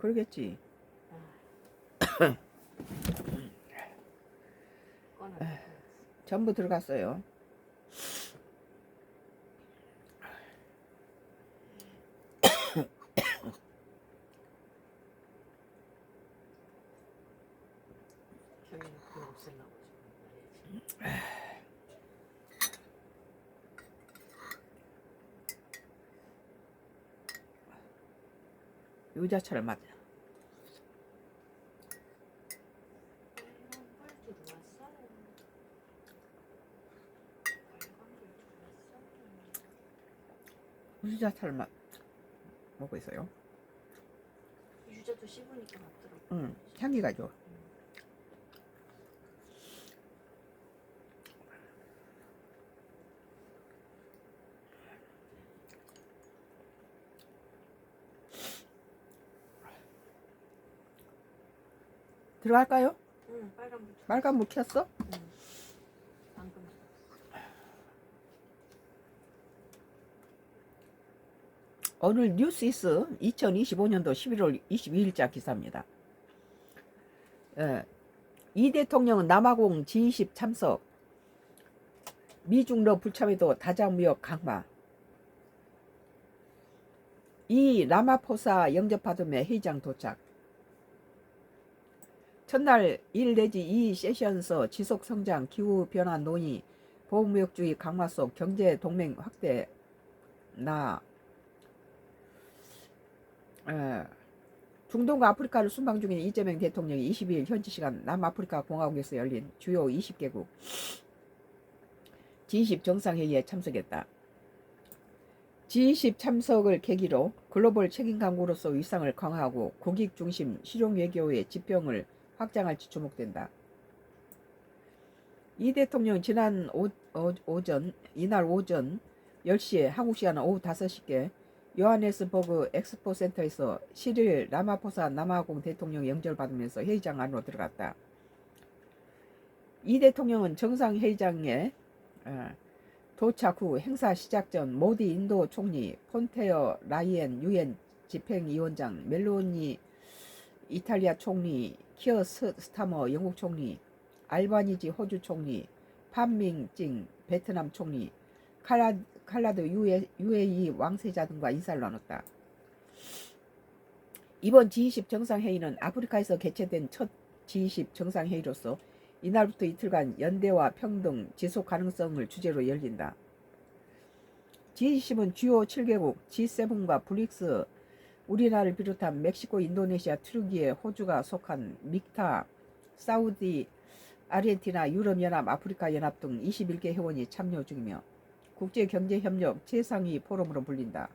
그러겠지. 전부 들어갔어요. 유자차를 맞아. 유자차를 먹고 있어요. 유자도 씹으니까 맞더라고. 응, 향기가 좋아. 들어갈까요? 응, 빨간불. 빨간불 켰어? 응. 방금. 오늘 뉴스이스 2025년도 11월 22일자 기사입니다. 이 대통령은 남아공 G20 참석, 미중러 불참에도 다자무역 강화. 이 라마포사 영접받으며 회의장 도착. 첫날 1 내지 2 세션서 지속성장, 기후변화 논의, 보호무역주의 강화 속 경제동맹 확대. 중동과 아프리카를 순방 중인 이재명 대통령이 22일 현지 시간 남아프리카 공화국에서 열린 주요 20개국 G20 정상회의에 참석했다. G20 참석을 계기로 글로벌 책임 강국으로서 위상을 강화하고 국익 중심 실용 외교의 지평을 확장할지 주목된다. 이 대통령은 이날 오전 10시에 한국 시간 오후 5시께 요하네스버그 엑스포 센터에서 시릴 라마포사 남아공 대통령 영접받으면서 회의장 안으로 들어갔다. 이 대통령은 정상회의장에 도착 후 행사 시작 전 모디 인도 총리, 폰테어 라이엔 유엔 집행위원장, 멜로니 이탈리아 총리, 키어 스타머 영국 총리, 알바니지 호주 총리, 판밍찡 베트남 총리, 칼라드 UAE 왕세자 등과 인사를 나눴다. 이번 G20 정상회의는 아프리카에서 개최된 첫 G20 정상회의로서 이날부터 이틀간 연대와 평등, 지속 가능성을 주제로 열린다. G20은 주요 7개국, G7과 브릭스, 우리나라를 비롯한 멕시코, 인도네시아, 트루기에, 호주가 속한 믹타, 사우디, 아르헨티나, 유럽연합, 아프리카연합 등 21개 회원이 참여 중이며 국제경제협력 최상위 포럼으로 불린다.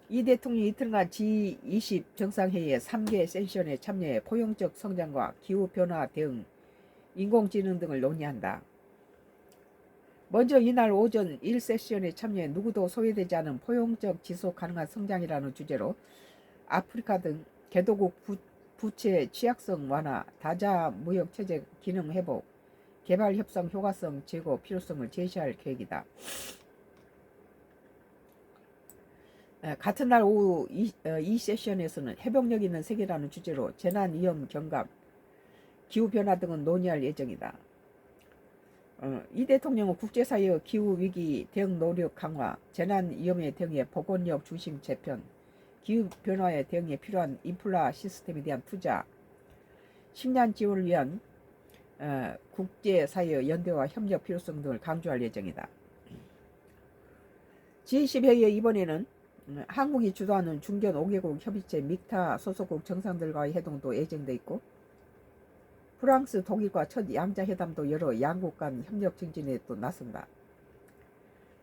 이 대통령이 이틀간 G20 정상회의의 3개 세션에 참여해 포용적 성장과 기후변화 대응, 인공지능 등을 논의한다. 먼저 이날 오전 1세션에 참여해 누구도 소외되지 않은 포용적 지속 가능한 성장이라는 주제로 아프리카 등 개도국 부채 취약성 완화, 다자 무역 체제 기능 회복, 개발 협상 효과성 제고 필요성을 제시할 계획이다. 같은 날 오후 이 세션에서는 해병력 있는 세계라는 주제로 재난 위험 경감, 기후변화 등은 논의할 예정이다. 이 대통령은 국제사회의 기후위기 대응 노력 강화, 재난 위험에 대응해 보건력 중심 재편, 기후변화에 대응에 필요한 인플라 시스템에 대한 투자, 식량 지원을 위한 국제사회의 연대와 협력 필요성 등을 강조할 예정이다. G20 회의에 이번에는 한국이 주도하는 중견 5개국 협의체 믹타 소속국 정상들과의 회동도 예정돼 있고 프랑스, 독일과 첫 양자회담도 열어 양국 간 협력 증진에 또 나선다.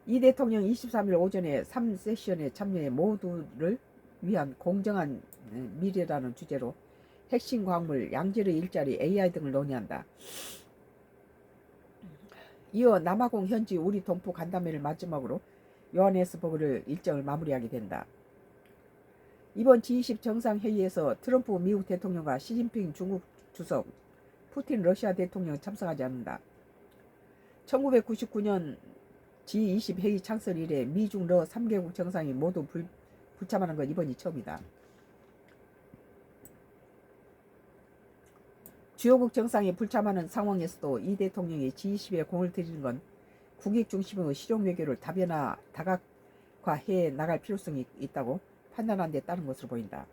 이 대통령 23일 오전에 3세션에 참여해 모두를 위한 공정한 미래라는 주제로 핵심 광물, 양질의 일자리, AI 등을 논의한다. 이어 남아공 현지 우리 동포 간담회를 마지막으로 요하네스버그를 일정을 마무리하게 된다. 이번 G20 정상회의에서 트럼프 미국 대통령과 시진핑 중국 주석, 푸틴 러시아 대통령 참석하지 않는다. 1999년 G20 회의 창설 이래 미중 러 3개국 정상이 모두 불참하는 건 이번이 처음이다. 주요국 정상이 불참하는 상황에서도 이 대통령이 G20에 공을 들이는 건 국익 중심의 실용 외교를 다변화해 나갈 필요성이 있다고 판단한 데 따른 것으로 보인다.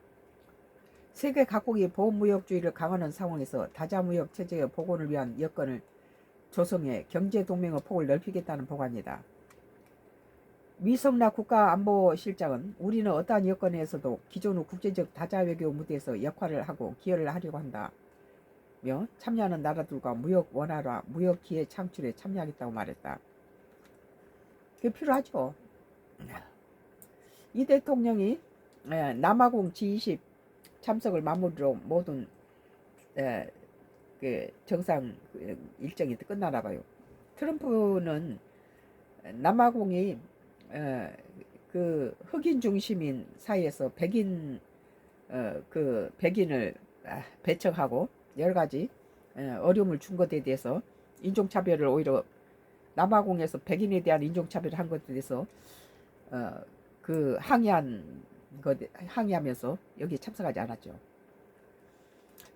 세계 각국이 보호무역주의를 강화하는 상황에서 다자무역 체제의 복원을 위한 여건을 조성해 경제동맹의 폭을 넓히겠다는 보관이다. 미성락 국가안보실장은 우리는 어떠한 여건에서도 기존의 국제적 다자외교 무대에서 역할을 하고 기여를 하려고 한다며 참여하는 나라들과 무역 원활화, 무역 기회 창출에 참여하겠다고 말했다. 그게 필요하죠. 이 대통령이 남아공 G20 참석을 마무리로 모든 그 정상 일정이 끝나나 봐요. 트럼프는 남아공이 그 흑인 중심인 사이에서 백인을 배척하고 여러 가지 어려움을 준 것에 대해서 인종차별을 오히려 남아공에서 백인에 대한 인종차별을 한 것에 대해서 항의하면서 여기 참석하지 않았죠.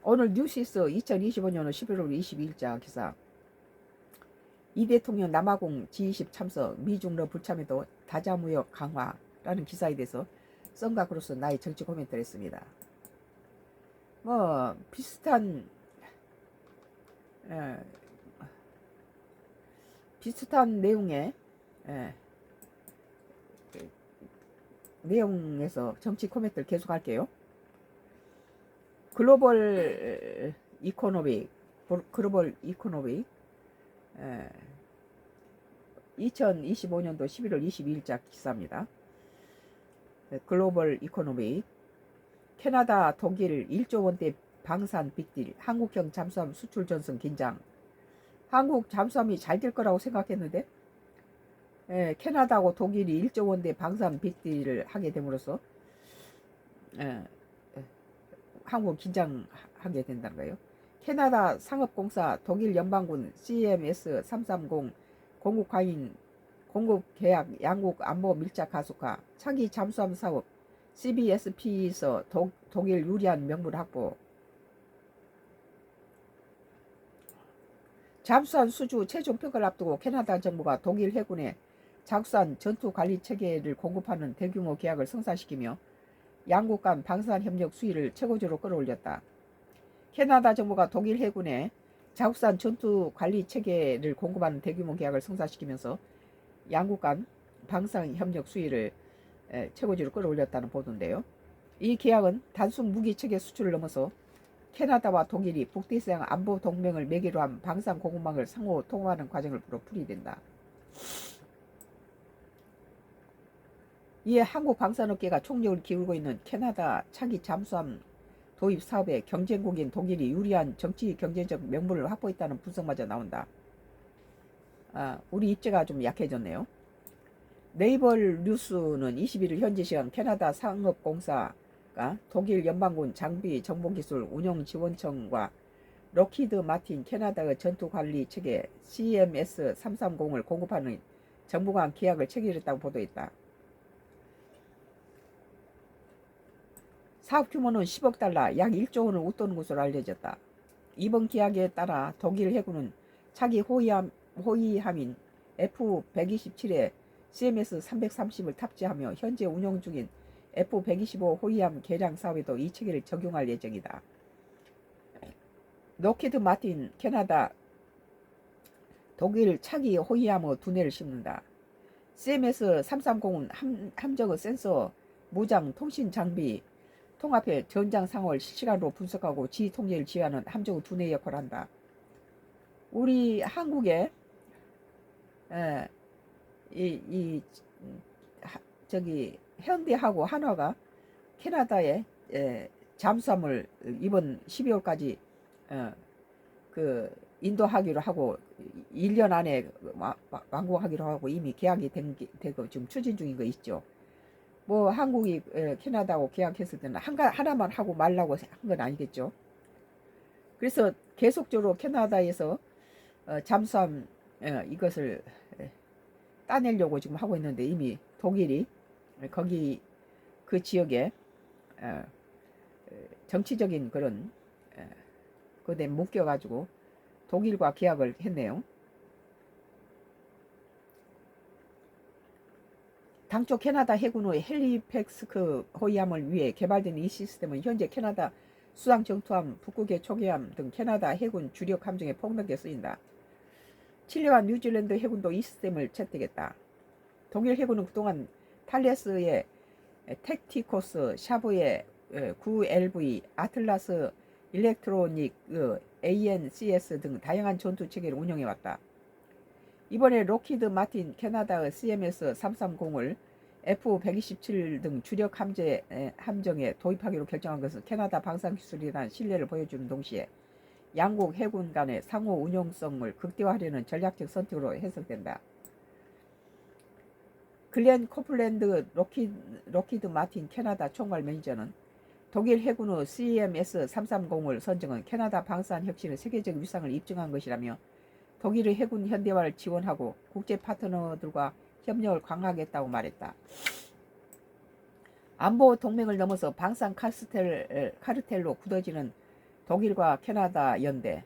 오늘 뉴시스 2025년 11월 22일자 기사. 이 대통령 남아공 G20 참석 미중러 불참에도 다자무역 강화라는 기사에 대해서 썬가크로스 나의 정치 코멘트를 했습니다. 뭐 비슷한 내용의 내용에서 정치 코멘트를 계속할게요. 글로벌 이코노믹 2025년도 11월 22일자 기사입니다. 글로벌 이코노믹 캐나다, 독일 1조 원대 방산 빅딜, 한국형 잠수함 수출 전선 긴장. 한국 잠수함이 잘 될 거라고 생각했는데 캐나다하고 독일이 1조 원대 방산 빅딜을 하게 됨으로써 한국 긴장하게 된다는 거예요. 캐나다 상업공사, 독일 연방군 CMS 330 공급 계약 양국 안보 밀착 가속화, 차기 잠수함 사업 CBSP에서 독일 유리한 명분 확보. 잠수함 수주 최종 평가를 앞두고 캐나다 정부가 독일 해군에 잠수함 전투 관리 체계를 공급하는 대규모 계약을 성사시키며 양국 간 방산 협력 수위를 최고조로 끌어올렸다. 캐나다 정부가 독일 해군에 잠수함 전투 관리 체계를 공급하는 대규모 계약을 성사시키면서 양국 간 방산 협력 수위를 최고조로 끌어올렸다는 보도인데요. 이 계약은 단순 무기 체계 수출을 넘어서 캐나다와 독일이 북대서양 안보 동맹을 매개로 한 방산 공급망을 상호 통합하는 과정을 풀이된다. 이에 한국 방산업계가 총력을 기울이고 있는 캐나다 차기 잠수함 도입 사업에 경쟁국인 독일이 유리한 정치 경제적 명분을 확보했다는 분석마저 나온다. 우리 입지가 좀 약해졌네요. 네이버 뉴스는 21일 현지 시간 캐나다 상업공사가 독일 연방군 장비 정보기술 운용지원청과 록히드 마틴 캐나다의 전투관리 체계 CMS 330을 공급하는 정부 간 계약을 체결했다고 보도했다. 사업 규모는 10억 달러, 약 1조 원을 웃도는 것으로 알려졌다. 이번 계약에 따라 독일 해군은 차기 호위함인 F-127에 CMS 330을 탑재하며 현재 운영 중인 F-125 호위함 개량 사업에도 이 체계를 적용할 예정이다. 록히드 마틴 캐나다 독일 차기 호위함의 두뇌를 심는다. CMS 330은 함정의 센서, 무장, 통신 장비, 통합해 전장 상황을 실시간으로 분석하고 지휘 통제를 지휘하는 함정의 두뇌 역할을 한다. 우리 한국에 현대하고 한화가 캐나다에 잠수함을 이번 12월까지 인도하기로 하고 1년 안에 완공하기로 하고 이미 계약이 되고 지금 추진 중인 거 있죠. 뭐 한국이 캐나다하고 계약했을 때는 하나만 하고 말라고 한 건 아니겠죠. 그래서 계속적으로 캐나다에서 잠수함 이것을 따내려고 지금 하고 있는데 이미 독일이 거기 그 지역에 정치적인 그런 그때 묶여가지고 독일과 계약을 했네요. 당초 캐나다 해군의 헬리팩스 호위함을 위해 개발된 이 시스템은 현재 캐나다 수상 정투함, 북극의 초계함 등 캐나다 해군 주력 함정에 폭넓게 쓰인다. 칠레와 뉴질랜드 해군도 이 시스템을 채택했다. 독일 해군은 그동안 탈레스의 택티코스, 샤브의 9LV, 아틀라스 일렉트로닉, ANCS 등 다양한 전투 체계를 운영해왔다. 이번에 록히드 마틴 캐나다의 CMS-330을 F-127 등 주력 함정에 도입하기로 결정한 것은 캐나다 방산기술에 대한 신뢰를 보여주는 동시에 양국 해군 간의 상호 운용성을 극대화하려는 전략적 선택으로 해석된다. 글렌 코플랜드 록히드 마틴 캐나다 총괄 매니저는 독일 해군의 CMS-330을 선정은 캐나다 방산 혁신의 세계적 위상을 입증한 것이라며 독일의 해군 현대화를 지원하고 국제 파트너들과 협력을 강화하겠다고 말했다. 안보 동맹을 넘어서 방산 카르텔로 굳어지는 독일과 캐나다 연대.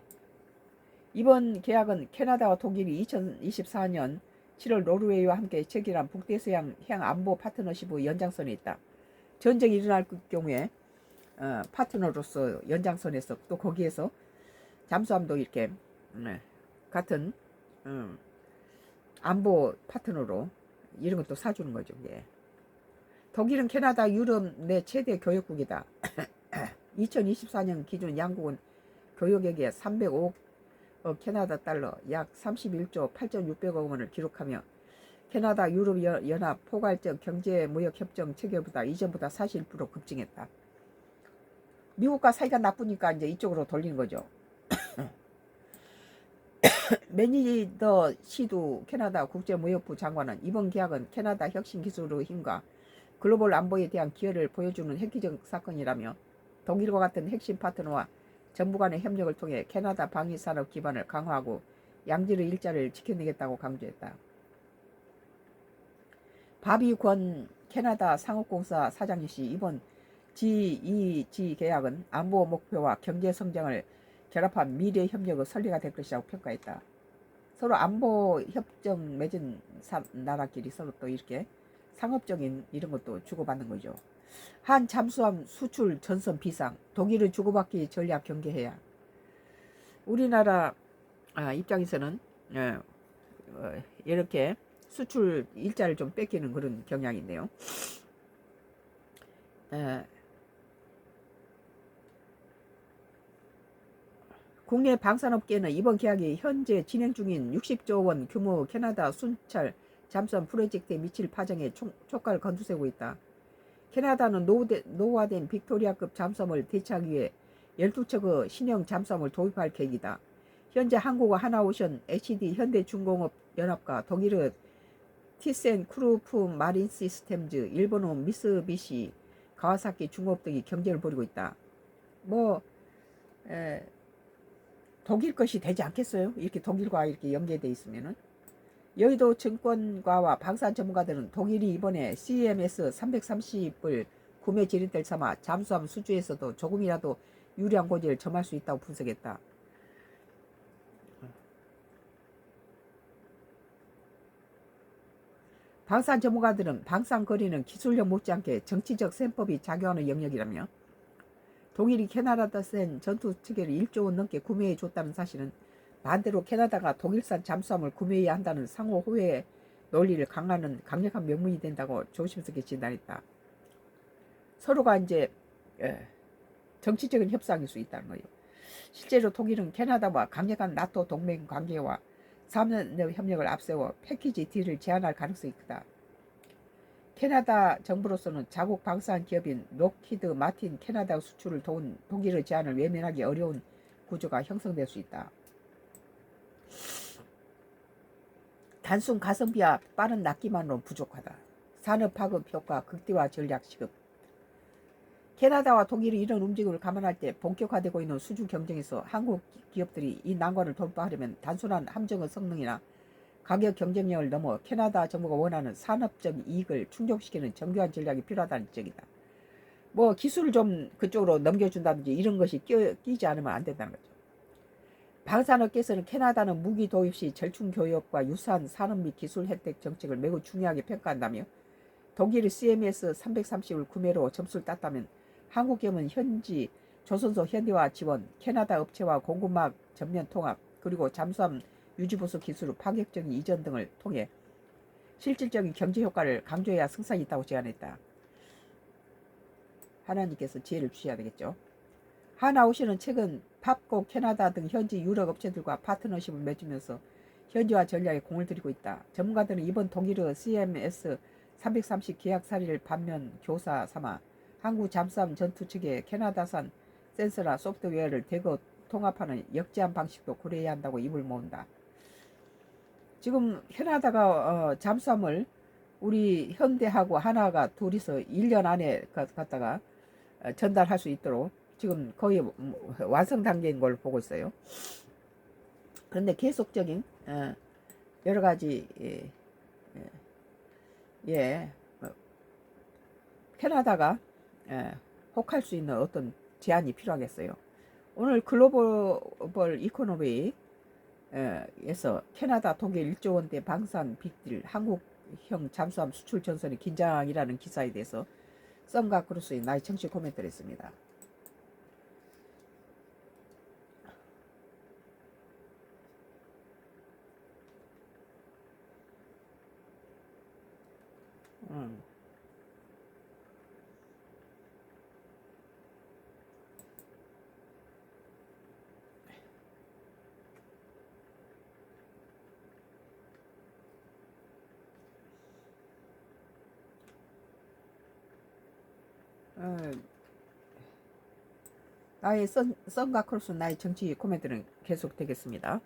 이번 계약은 캐나다와 독일이 2024년 7월 노르웨이와 함께 체결한 북대서양 해양안보 파트너십의 연장선에 있다. 전쟁이 일어날 경우에 파트너로서 연장선에서 또 거기에서 잠수함도 이렇게 같은 안보 파트너로 이런 것도 사주는 거죠. 예. 독일은 캐나다 유럽 내 최대 교역국이다. 2024년 기준 양국은 교역액의 305억 캐나다 달러 약 31조 8,600억 원을 기록하며 캐나다 유럽 연합 포괄적 경제무역협정 체결보다 이전보다 41% 급증했다. 미국과 사이가 나쁘니까 이제 이쪽으로 돌리는 거죠. 매니더 시두 캐나다 국제무역부 장관은 이번 계약은 캐나다 혁신기술의 힘과 글로벌 안보에 대한 기여를 보여주는 획기적 사건이라며 독일과 같은 핵심 파트너와 정부 간의 협력을 통해 캐나다 방위산업 기반을 강화하고 양질의 일자리를 지켜내겠다고 강조했다. 바비 권 캐나다 상업공사 사장이시 이번 GEG 계약은 안보 목표와 경제 성장을 결합한 미래 협력의 선례가 될 것이라고 평가했다. 서로 안보 협정 맺은 나라끼리 서로 또 이렇게 상업적인 이런 것도 주고받는 거죠. 한 잠수함 수출 전선 비상, 독일을 주고받기 전략 경계해야. 우리나라 입장에서는 이렇게 수출 일자를 좀 뺏기는 그런 경향인데요. 국내 방산업계는 이번 계약이 현재 진행 중인 60조 원 규모 캐나다 순찰 잠수함 프로젝트에 미칠 파장에 촉각을 곤두세우고 있다. 캐나다는 노후화된 빅토리아급 잠수함을 대체하기 위해 12척의 신형 잠수함을 도입할 계획이다. 현재 한국의 하나오션, HD 현대중공업 연합과 독일의 티센크루프 마린 시스템즈, 일본의 미쓰비시, 가와사키 중공업 등이 경쟁을 벌이고 있다. 독일 것이 되지 않겠어요? 이렇게 독일과 이렇게 연계되어 있으면은. 여의도 증권가와 방산 전문가들은 독일이 이번에 CMS 330을 구매 지렛대를 삼아 잠수함 수주에서도 조금이라도 유리한 고지를 점할 수 있다고 분석했다. 방산 전문가들은 방산 거리는 기술력 못지않게 정치적 셈법이 작용하는 영역이라며 독일이 캐나다산 전투 체계를 1조 원 넘게 구매해 줬다는 사실은 반대로 캐나다가 독일산 잠수함을 구매해야 한다는 상호 호혜의 논리를 강화하는 강력한 명분이 된다고 조심스럽게 진단했다. 서로가 이제 정치적인 협상일 수 있다는 거예요. 실제로 독일은 캐나다와 강력한 나토 동맹 관계와 산업 협력을 앞세워 패키지 딜을 제안할 가능성이 크다. 캐나다 정부로서는 자국 방산 기업인 록히드 마틴 캐나다 수출을 도운 독일의 제안을 외면하기 어려운 구조가 형성될 수 있다. 단순 가성비와 빠른 납기만으로 부족하다. 산업 파급 효과 극대화 전략 시급. 캐나다와 독일이 이런 움직임을 감안할 때 본격화되고 있는 수주 경쟁에서 한국 기업들이 이 난관을 돌파하려면 단순한 함정의 성능이나 가격 경쟁력을 넘어 캐나다 정부가 원하는 산업적 이익을 충족시키는 정교한 전략이 필요하다는 지적이다. 기술을 좀 그쪽으로 넘겨준다든지 이런 것이 끼지 않으면 안 된다는 거죠. 방산업계에서는 캐나다는 무기 도입 시 절충 교역과 유사한 산업 및 기술 혜택 정책을 매우 중요하게 평가한다며 독일의 CMS 330을 구매로 점수를 땄다면 한국 경우는 현지 조선소 현대화 지원, 캐나다 업체와 공급망 전면 통합, 그리고 잠수함 유지보수 기술 파격적인 이전 등을 통해 실질적인 경제 효과를 강조해야 승산이 있다고 제안했다. 하나님께서 지혜를 주셔야 되겠죠. 하나오시는 최근 팝고 캐나다 등 현지 유럽 업체들과 파트너십을 맺으면서 현지화 전략에 공을 들이고 있다. 전문가들은 이번 독일의 CMS 330 계약 사례를 반면 교사 삼아 한국 잠수함 전투 측에 캐나다산 센서나 소프트웨어를 대거 통합하는 역제한 방식도 고려해야 한다고 입을 모은다. 지금 캐나다가 잠수함을 우리 현대하고 하나가 둘이서 1년 안에 갖다가 전달할 수 있도록 지금 거의 완성 단계인 걸 보고 있어요. 그런데 계속적인 여러 가지 캐나다가 혹할 수 있는 어떤 제한이 필요하겠어요. 오늘 글로벌 이코노미 에서 캐나다, 독일 1조 원대 방산 빅딜 한국형 잠수함 수출 전선의 긴장이라는 기사에 대해서 썸과 크루스의 나의 정치 코멘트를 했습니다. 나의 썬과 크루스 나의 정치 코멘트는 계속 되겠습니다.